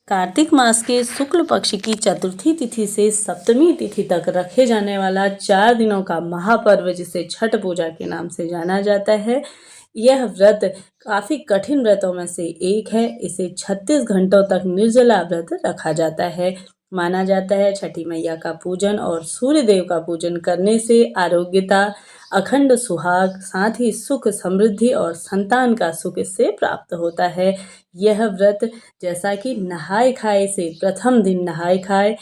कार्तिक मास के शुक्ल पक्ष की चतुर्थी तिथि से सप्तमी तिथि तक रखे जाने वाला 4 दिनों का महापर्व जिसे छठ पूजा के नाम से जाना जाता है। यह व्रत काफ़ी कठिन व्रतों में से एक है। इसे 36 घंटों तक निर्जला व्रत रखा जाता है। माना जाता है छठी मैया का पूजन और सूर्य देव का पूजन करने से आरोग्यता, अखंड सुहाग, साथ ही सुख, समृद्धि और संतान का सुख इससे प्राप्त होता है। यह व्रत जैसा कि नहाय खाए से प्रथम दिन नहाय खाए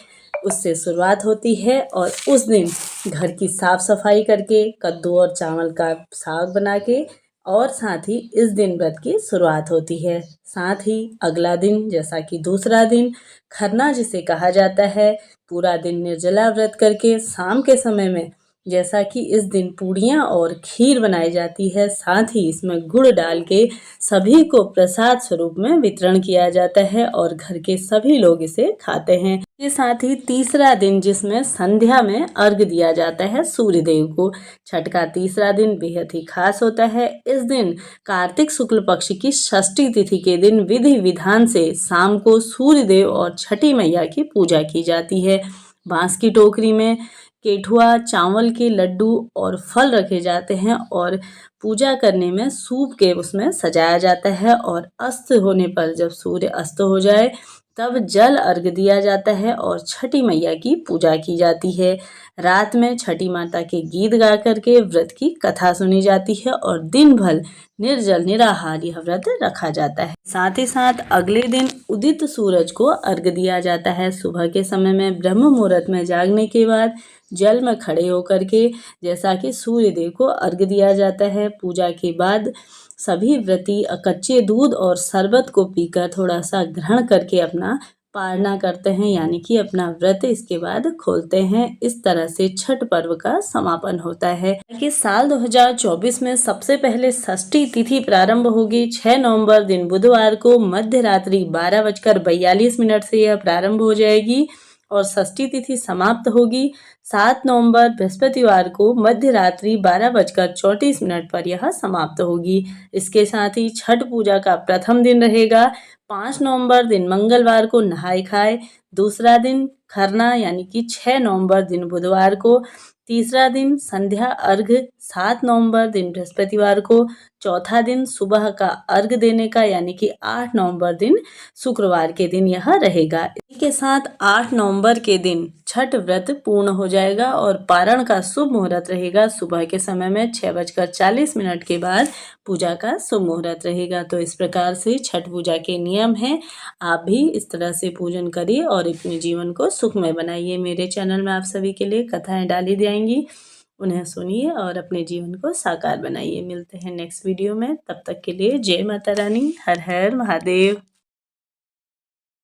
उससे शुरुआत होती है और उस दिन घर की साफ सफाई करके कद्दू और चावल का साग बना के और साथ ही इस दिन व्रत की शुरुआत होती है। साथ ही अगला दिन जैसा कि दूसरा दिन खरना जिसे कहा जाता है, पूरा दिन निर्जला व्रत करके शाम के समय में जैसा कि इस दिन पूड़ियाँ और खीर बनाई जाती है, साथ ही इसमें गुड़ डाल के सभी को प्रसाद स्वरूप में वितरण किया जाता है और घर के सभी लोग इसे खाते हैं। इसके साथ ही तीसरा दिन जिसमें संध्या में अर्घ दिया जाता है सूर्य देव को। छठ का तीसरा दिन बेहद ही खास होता है। इस दिन कार्तिक शुक्ल पक्ष की षष्ठी तिथि के दिन विधि विधान से शाम को सूर्य देव और छठी मैया की पूजा की जाती है। बांस की टोकरी में केठुआ, चावल के लड्डू और फल रखे जाते हैं और पूजा करने में सूप के उसमें सजाया जाता है और अस्त होने पर जब सूर्य अस्त हो जाए तब जल अर्घ दिया जाता है और छठी मैया की पूजा की जाती है। रात में छठी माता के गीत गा करके व्रत की कथा सुनी जाती है और दिन भर निर्जल निराहार यह व्रत रखा जाता है। साथ ही साथ अगले दिन उदित सूरज को अर्घ दिया जाता है। सुबह के समय में ब्रह्म मुहूर्त में जागने के बाद जल में खड़े होकर के जैसा कि सूर्य देव को अर्घ दिया जाता है। पूजा के बाद सभी व्रती कच्चे दूध और शरबत को पीकर थोड़ा सा ग्रहण करके अपना पारना करते हैं, यानी कि अपना व्रत इसके बाद खोलते हैं। इस तरह से छठ पर्व का समापन होता है कि साल 2024 में सबसे पहले षष्ठी तिथि प्रारंभ होगी 6 नवंबर दिन बुधवार को मध्य रात्रि 12:42 से यह प्रारंभ हो जाएगी और षष्ठी तिथि समाप्त होगी 7 नवंबर बृहस्पतिवार को मध्य रात्रि 12:34 पर यह समाप्त होगी। इसके साथ ही छठ पूजा का प्रथम दिन रहेगा 5 नवंबर दिन मंगलवार को नहाय खाए, दूसरा दिन खरना यानी कि 6 नवंबर दिन बुधवार को, तीसरा दिन संध्या अर्घ 7 नवंबर दिन बृहस्पतिवार को, चौथा दिन सुबह का अर्घ देने का यानी कि 8 नवंबर दिन शुक्रवार के दिन यह रहेगा। इसके साथ 8 नवंबर के दिन छठ व्रत पूर्ण हो जाएगा और पारण का शुभ मुहूर्त रहेगा सुबह के समय में 6:40 के बाद पूजा का शुभ मुहूर्त रहेगा। तो इस प्रकार से छठ पूजा के नियम हैं। आप भी इस तरह से पूजन करिए और अपने जीवन को सुखमय बनाइए। मेरे चैनल में आप सभी के लिए कथाएं डाली जाएंगी, उन्हें सुनिए और अपने जीवन को साकार बनाइए। मिलते हैं नेक्स्ट वीडियो में, तब तक के लिए जय माता रानी, हर हर महादेव।